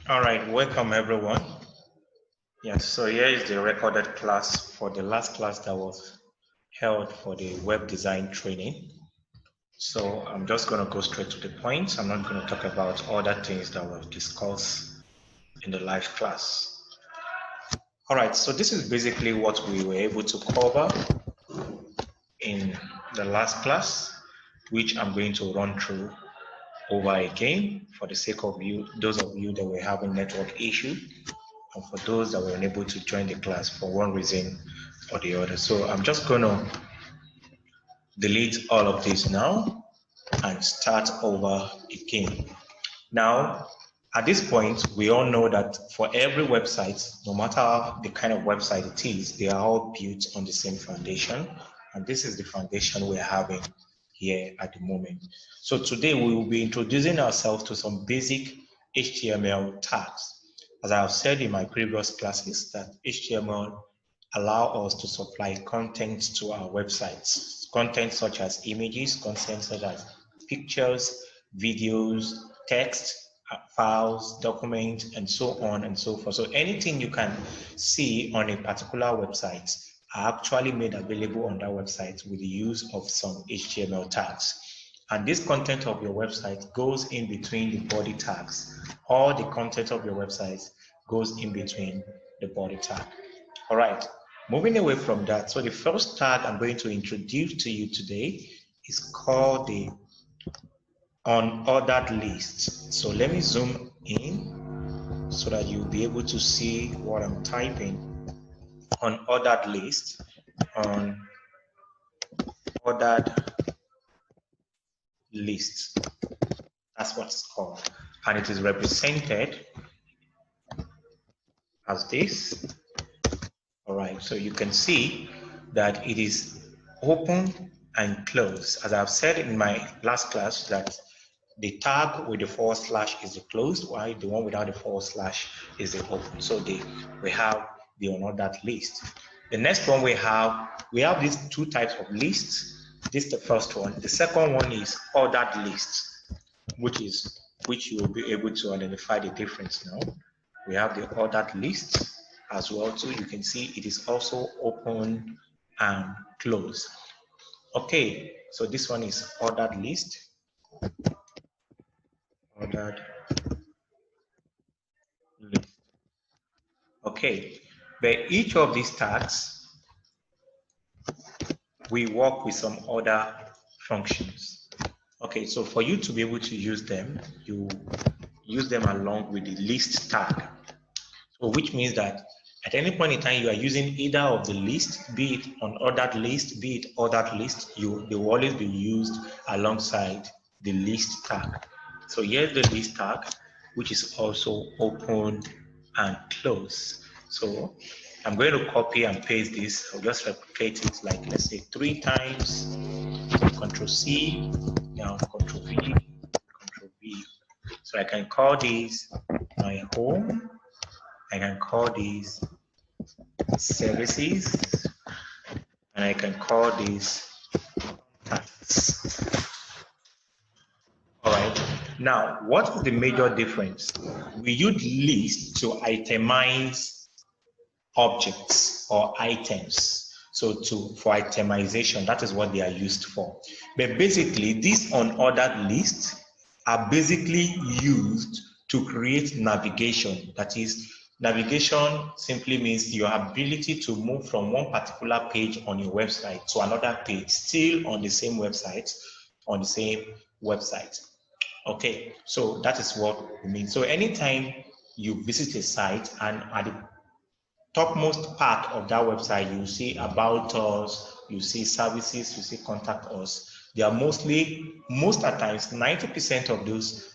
All right, welcome everyone. Yes, so here is the recorded class for the last class that was held for the web design training. So I'm just going to go straight to the point. I'm not going to talk about other things that were discussed in the live class. All right, so this is basically what we were able to cover in the last class, which I'm going to run through over again for the sake of you, those of you that were having network issue, and for those that were unable to join the class for one reason or the other. So I'm just going to delete all of this now and start over again. Now, at this point, we all know that for every website, no matter the kind of website it is, they are all built on the same foundation. And this is the foundation we're having here at the moment. So today we will be introducing ourselves to some basic HTML tags. As I have said in my previous classes, that HTML allow us to supply content to our websites. Content such as images, content such as pictures, videos, text, files, documents, and so on and so forth. So anything you can see on a particular website are actually made available on that website with the use of some HTML tags. And this content of your website goes in between the body tags. All the content of your website goes in between the body tag. All right, moving away from that. So the first tag I'm going to introduce to you today is called the unordered list. So let me zoom in so that you'll be able to see what I'm typing. Unordered list, unordered list. That's what it's called. And it is represented as this. All right, so you can see that it is open and closed. As I've said in my last class, that the tag with the forward slash is the closed, while the one without the forward slash is the open. So we have the unordered list. The next one we have these two types of lists. This is the first one. The second one is ordered list, which you will be able to identify the difference now. We have the ordered list as well too. You can see it is also open and closed. Okay, so this one is ordered list. Ordered list. Okay, but each of these tags, we work with some other functions. Okay, so for you to be able to use them, you use them along with the list tag. So which means that at any point in time you are using either of the list, be it unordered list, be it ordered list, they will always be used alongside the list tag. So here's the list tag, which is also open and close. So I'm going to copy and paste this. I'll just replicate it like, let's say 3 times. Control C, now Control V, Control V. So I can call this my home. I can call these services, and I can call these tasks. All right. Now, what is the major difference? We use lists to itemize objects or items. So for itemization, that is what they are used for. But basically, these unordered lists are basically used to create navigation. That is, navigation simply means your ability to move from one particular page on your website to another page, still on the same website, Okay, so that is what we mean. So anytime you visit a site and at the topmost part of that website, you see about us, you see services, you see contact us. They are most at times, 90% of those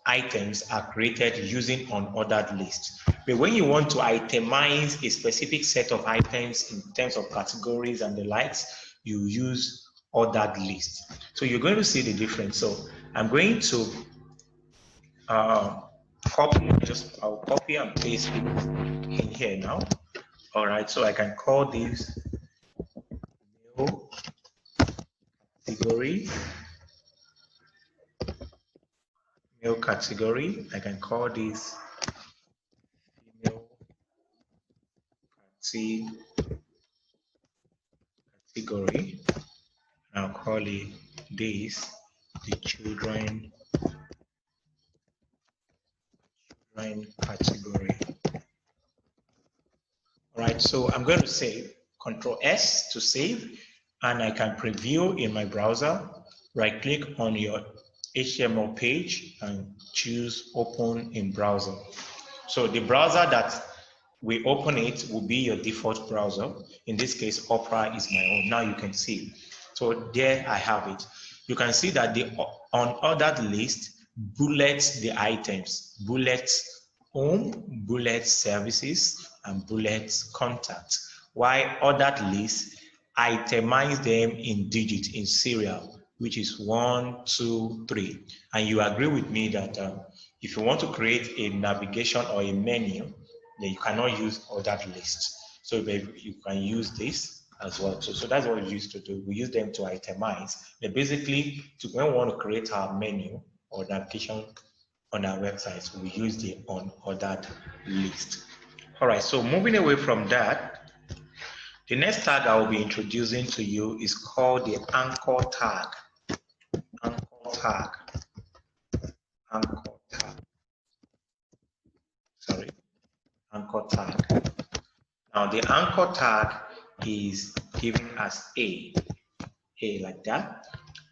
items are created using unordered lists. But when you want to itemize a specific set of items in terms of categories and the likes, you use ordered lists. So you're going to see the difference. So I'm going to I'll copy and paste it in here now. All right, so I can call this new category, female category. I can call this female category. I'll call it this the children category. All right, so I'm going to save, Control S to save, and I can preview in my browser. Right click on your HTML page and choose open in browser. So the browser that we open it will be your default browser. In this case, Opera is my own. Now you can see. So there I have it. You can see that the unordered list bullets the items, bullets home, bullets services, and bullets contact. While ordered lists itemize them in digit, in serial, which is 1, 2, 3. And you agree with me that if you want to create a navigation or a menu, then you cannot use ordered lists. So you can use this as well. So that's what we used to do. We use them to itemize. But basically, when we want to create our menu or navigation on our websites, we use the unordered list. All right, so moving away from that, the next tag I will be introducing to you is called the anchor tag. Anchor tag. Anchor tag. Sorry. Anchor tag. Now the anchor tag is given as A like that.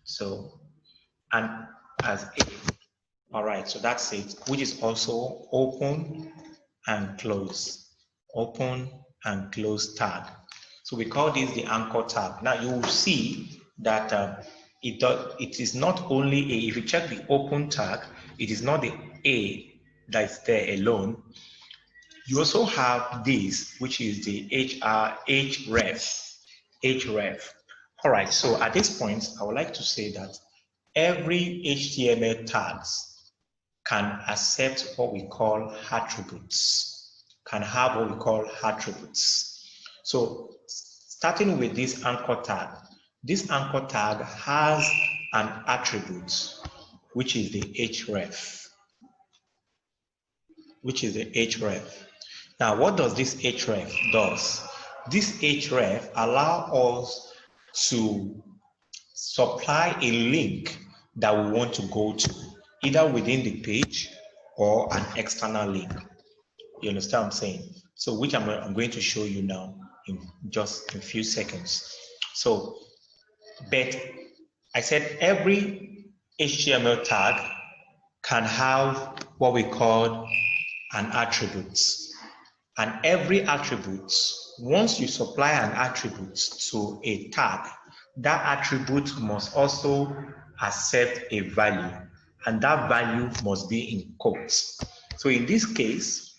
So, and as A. All right, so that's it, which is also open and close. Open and close tag. So we call this the anchor tag. Now you will see that it is not only A. If you check the open tag, it is not the A that is there alone. You also have this, which is the href. All right, so at this point, I would like to say that every HTML tags can accept what we call attributes, can have what we call attributes. So starting with this anchor tag has an attribute, which is the href. Now, what does this href does? This href allows us to supply a link that we want to go to, either within the page or an external link. You understand what I'm saying? So, which I'm going to show you now in just a few seconds. So, but I said every HTML tag can have what we call an attribute. And every attribute, once you supply an attribute to a tag, that attribute must also accept a value, and that value must be in quotes. So in this case,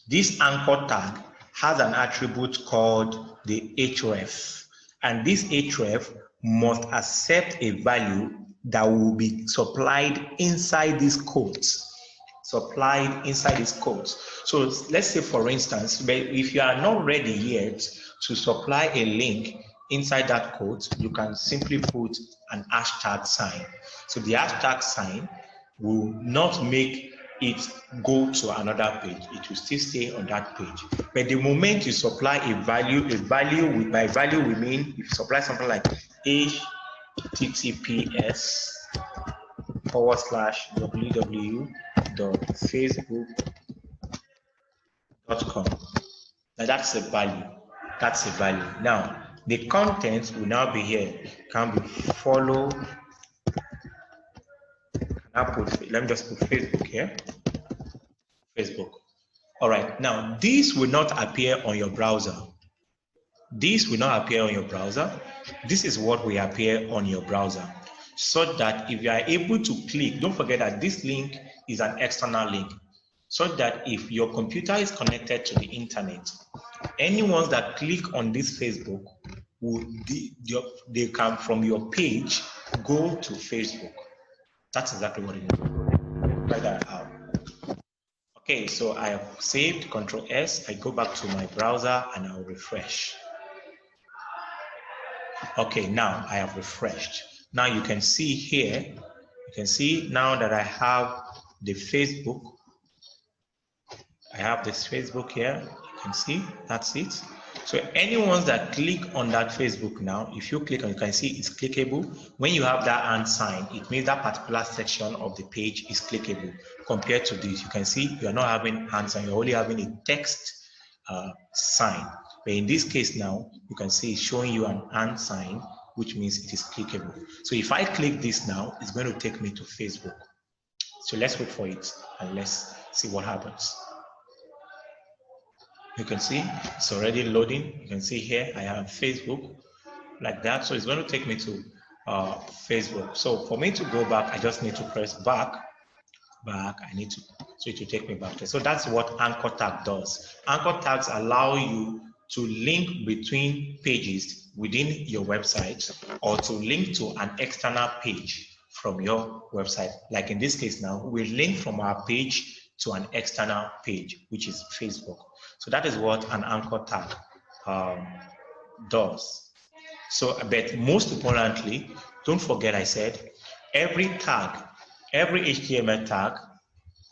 this anchor tag has an attribute called the href, and this href must accept a value that will be supplied inside this quotes. So let's say, for instance, if you are not ready yet to supply a link inside that quote, you can simply put an hashtag sign. So the hashtag sign will not make it go to another page. It will still stay on that page. But the moment you supply a value, by value we mean if you supply something like https://www.facebook.com. Now that's a value. Now the content will now be here. Can be follow. Let me just put Facebook here. Facebook. All right. Now this will not appear on your browser. This is what will appear on your browser, so that if you are able to click, don't forget that this link is an external link, so that if your computer is connected to the internet, anyone that click on this Facebook, they can from your page go to Facebook. That's exactly what it is. Try that out. Okay, so I have saved, Control S, I go back to my browser and I'll refresh. Okay, now I have refreshed. Now you can see here You can see now that I have the Facebook. I have this Facebook here. You can see that's it. So anyone that click on that Facebook now, if you click on, you can see it's clickable. When you have that hand sign, it means that particular section of the page is clickable. Compared to this, you can see you're not having hand sign, you're only having a text sign. But in this case now, you can see it's showing you an hand sign, which means it is clickable. So if I click this now, it's going to take me to Facebook. So let's wait for it and let's see what happens. You can see it's already loading. You can see here I have Facebook like that. So it's going to take me to Facebook. So for me to go back, I just need to press back. I need to, so it will take me back there. So that's what anchor tag does. Anchor tags allow you to link between pages within your website or to link to an external page from your website. Like in this case now, we link from our page to an external page, which is Facebook. So that is what an anchor tag does. So, but most importantly, don't forget I said every tag, every HTML tag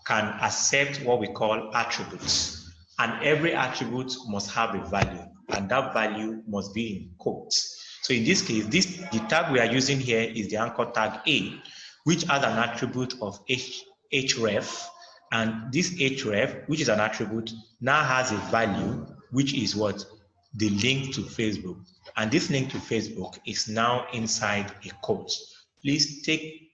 can accept what we call attributes, and every attribute must have a value, and that value must be in quotes. So in this case, the tag we are using here is the anchor tag A, which has an attribute of href, and this href, which is an attribute, now has a value, which is what? The link to Facebook. And this link to Facebook is now inside a quote. Please take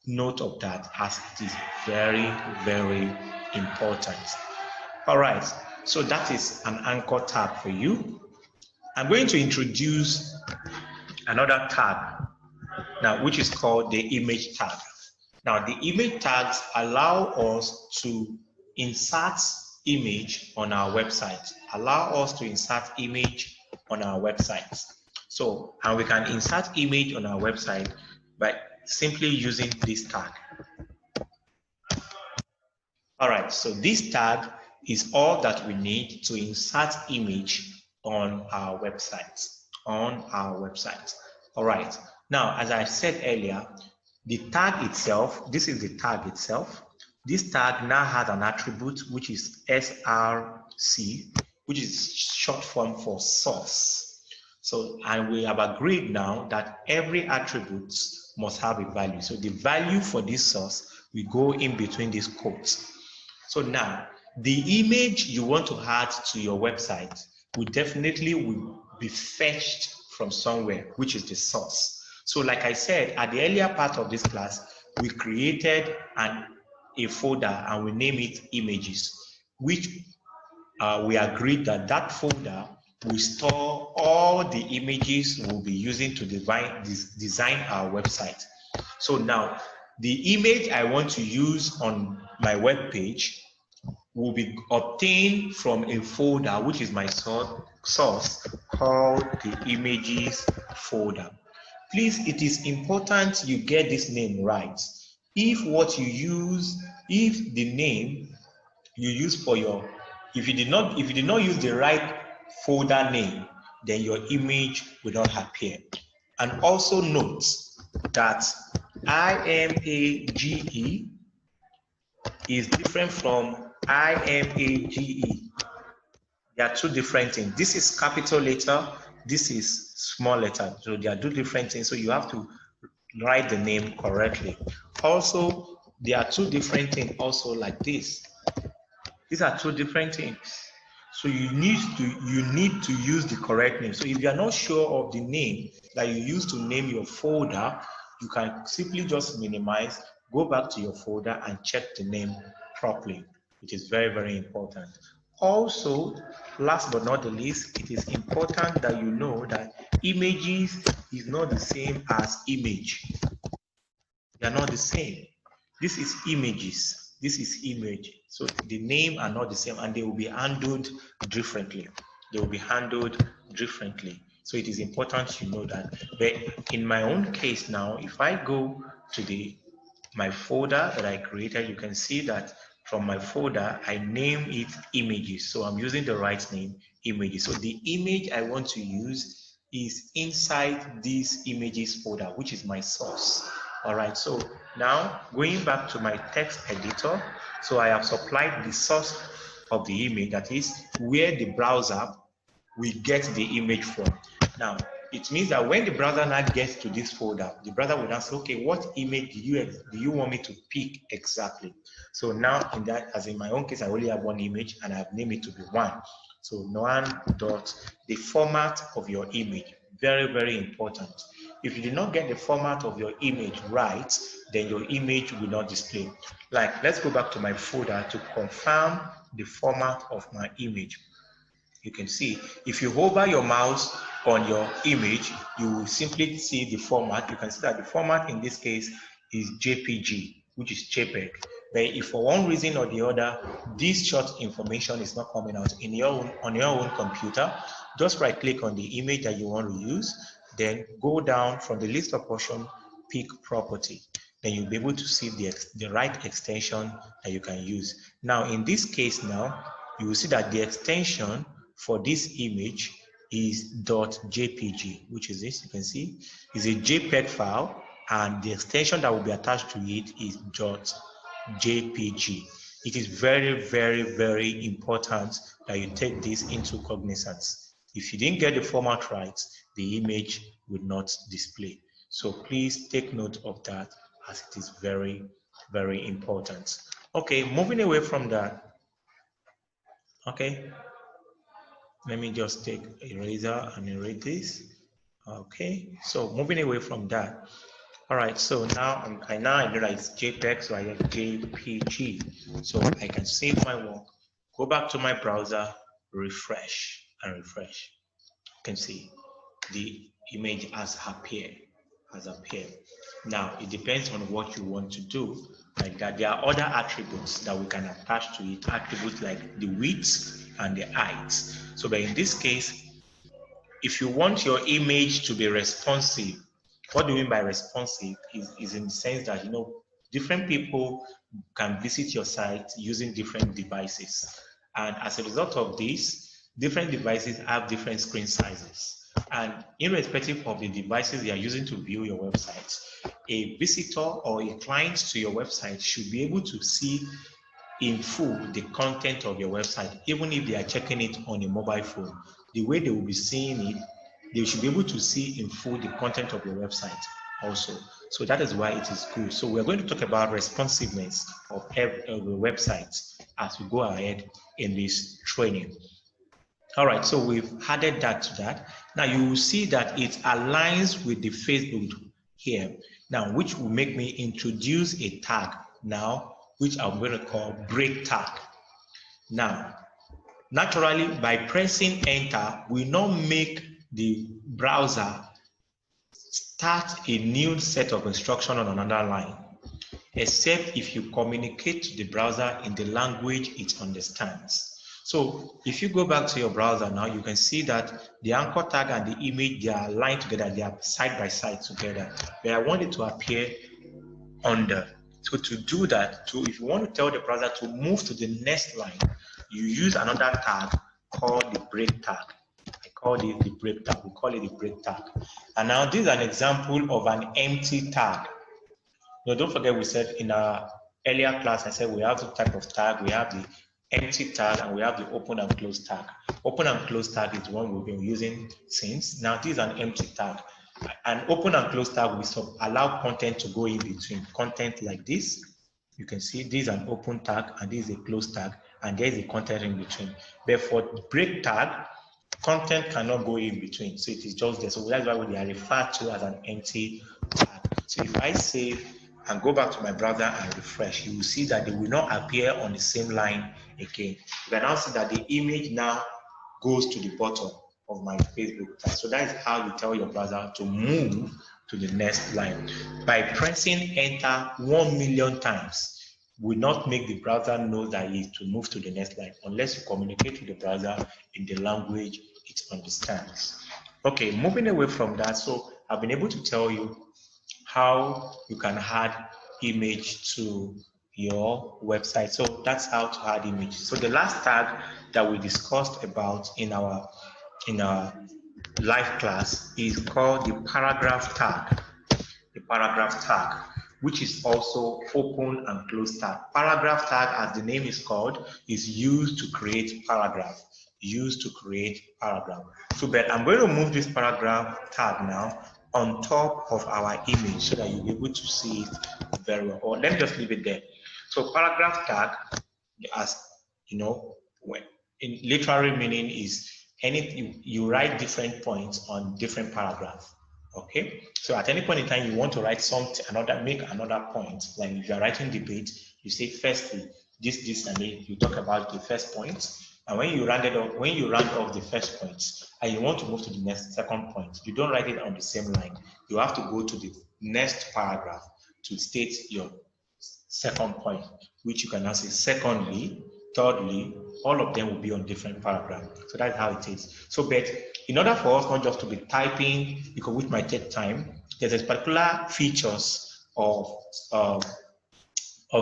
note of that, as it is very, very important. All right, so that is an anchor tag for you. I'm going to introduce another tag now, which is called the image tag. Now, the image tags allow us to insert image on our website, allow us to insert image on our website. So, and we can insert image on our website by simply using this tag. All right, so this tag is all that we need to insert image on our website, All right, now, as I said earlier, the tag itself, this is the tag itself. This tag now has an attribute, which is src, which is short form for source. So, and we have agreed now that every attribute must have a value. So the value for this source will go in between these quotes. So now, the image you want to add to your website will be fetched from somewhere, which is the source. So like I said, at the earlier part of this class, we created a folder and we name it images, which we agreed that folder will store all the images we'll be using to design our website. So now, the image I want to use on my web page will be obtained from a folder, which is my source called the images folder. Please, it is important you get this name right. If the name you use for your, if you did not use the right folder name, then your image will not appear. And also note that IMAGE is different from IMAGE. They are two different things. This is capital letter, this is small letter. So they are two different things. So you have to write the name correctly. Also, there are two different things also like this. These are two different things. So you need to use the correct name. So if you are not sure of the name that you use to name your folder, you can simply just minimize, go back to your folder and check the name properly. It is very, very important. Also, last but not the least, it is important that you know that images is not the same as image. They are not the same. This is images. This is image. So the name are not the same and they will be handled differently. They will be handled differently. So it is important you know that. But in my own case now, if I go to my folder that I created, you can see that from my folder, I name it images. So I'm using the right name, images. So the image I want to use is inside this images folder, which is my source. All right, so now going back to my text editor, so I have supplied the source of the image, that is where the browser will get the image from. Now, it means that when the browser now gets to this folder, the browser will now say, okay, what image do you want me to pick exactly? So now in that, as in my own case, I only have one image and I've named it to be one. So one dot, the format of your image, very, very important. If you did not get the format of your image right, then your image will not display. Like, let's go back to my folder to confirm the format of my image. You can see, if you hover your mouse on your image, you will simply see the format. You can see that the format in this case is JPG, which is JPEG. But if for one reason or the other, this short information is not coming out on your own computer, just right click on the image that you want to use, then go down from the list of options, pick property. Then you'll be able to see the right extension that you can use. Now, in this case now, you will see that the extension for this image is .jpg, which is this, you can see, is a JPEG file, and the extension that will be attached to it is .jpg. It is very, very, very important that you take this into cognizance. If you didn't get the format right, the image will not display. So please take note of that, as it is very, very important. Okay, moving away from that. Okay, let me just take eraser and erase this. Okay, so moving away from that. All right, so now I know that it's JPEG, so I have JPG. So I can save my work, go back to my browser, refresh and refresh. You can see the image has appeared. Now it depends on what you want to do. Like that, there are other attributes that we can attach to it, attributes like the width and the height. So, but in this case, if you want your image to be responsive, what do we mean by responsive is in the sense that, you know, different people can visit your site using different devices. And as a result of this, different devices have different screen sizes. And irrespective of the devices they are using to view your website, a visitor or a client to your website should be able to see in full the content of your website, even if they are checking it on a mobile phone. The way they will be seeing it, they should be able to see in full the content of your website also. So that is why it is good. So we're going to talk about responsiveness of the website as we go ahead in this training. All right, so we've added that to that. Now you will see that it aligns with the Facebook here. Now, which will make me introduce a tag now, which I'm going to call break tag. Now, naturally, by pressing enter, we now make the browser start a new set of instructions on another line, except if you communicate to the browser in the language it understands. So if you go back to your browser now, you can see that the anchor tag and the image, they are aligned together, they are side by side together. But I want it to appear under. So to do that, if you want to tell the browser to move to the next line, you use another tag called the break tag. I call it the break tag. We call it the break tag. And now this is an example of an empty tag. Now don't forget, we said in our earlier class, I said we have two types of tag. We have the empty tag and we have the open and close tag. Open and close tag is one we've been using since. Now this is an empty tag. An open and close tag will allow content to go in between. Content like this, you can see this is an open tag and this is a close tag, and there is a content in between. But for break tag, content cannot go in between, so it is just there. So that's why they are referred to as an empty tag. So if I save and go back to my browser and refresh, you will see that they will not appear on the same line again. You can now see that the image now goes to the bottom of my Facebook tag. So that is how you tell your browser to move to the next line. By pressing enter 1,000,000 times will not make the browser know that it is to move to the next line unless you communicate with the browser in the language it understands. Okay, moving away from that, so I've been able to tell you how you can add image to your website. So that's how to add image. So the last tag that we discussed about in our live class is called the paragraph tag. The paragraph tag, which is also open and close tag. Paragraph tag, as the name is called, is used to create paragraph. So, but I'm going to move this paragraph tag now on top of our image so that you'll be able to see it very well. Or let me just leave it there. So paragraph tag, as you know, when in literary meaning is you write different points on different paragraphs. Okay, so at any point in time you want to write something, make another point. Like if you are writing debate, you say firstly this, and then you talk about the first point. And when you round off the first point, and you want to move to the second point, you don't write it on the same line. You have to go to the next paragraph to state your second point, which you can now say secondly, thirdly, all of them will be on different paragraphs. So that's how it is. So, but in order for us not just to be typing, because which might take time, there's a particular features of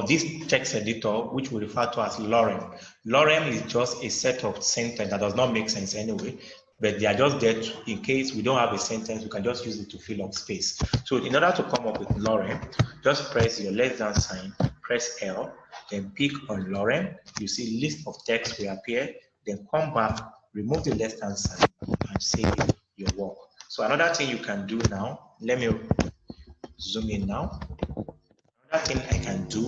this text editor, which we refer to as lorem. Lorem is just a set of sentences that does not make sense anyway, but they are just there in case we don't have a sentence, we can just use it to fill up space. So in order to come up with lorem, just press your less than sign, press L, then pick on lorem. You see list of text will appear, then come back, remove the less than sign, and save your work. So another thing you can do now, let me zoom in now. Another thing I can do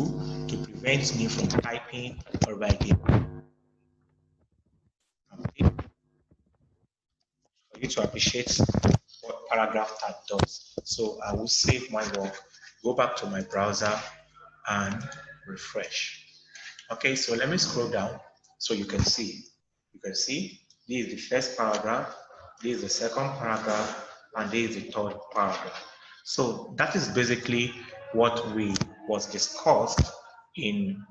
to prevent me from typing or writing, for you to appreciate what paragraph tag does. So I will save my work, go back to my browser, and refresh. Okay, so let me scroll down so you can see. You can see this is the first paragraph, this is the second paragraph, and this is the third paragraph. So that is basically what was discussed in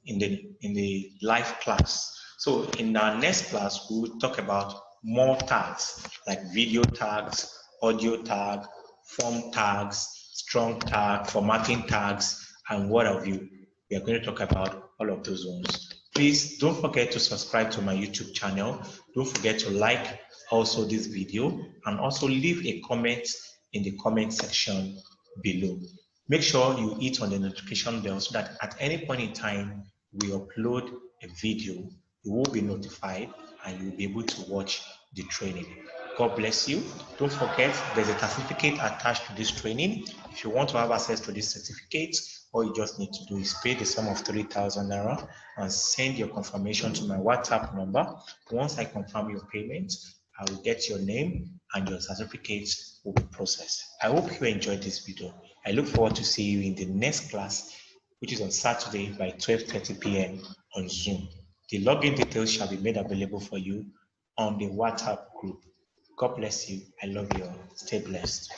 the live class. So in our next class, we will talk about more tags like video tags, audio tag, form tags, strong tag, formatting tags, and what have you. We are going to talk about all of those ones. Please don't forget to subscribe to my YouTube channel. Don't forget to like also this video, and also leave a comment in the comment section below. Make sure you hit on the notification bell so that at any point in time we upload a video, you will be notified and you'll be able to watch the training. God bless you. Don't forget, there's a certificate attached to this training. If you want to have access to this certificate, all you just need to do is pay the sum of 3,000 naira and send your confirmation to my WhatsApp number. Once I confirm your payment, I will get your name and your certificate will be processed. I hope you enjoyed this video. I look forward to seeing you in the next class, which is on Saturday by 12:30 p.m. on Zoom. The login details shall be made available for you on the WhatsApp group. God bless you. I love you all. Stay blessed.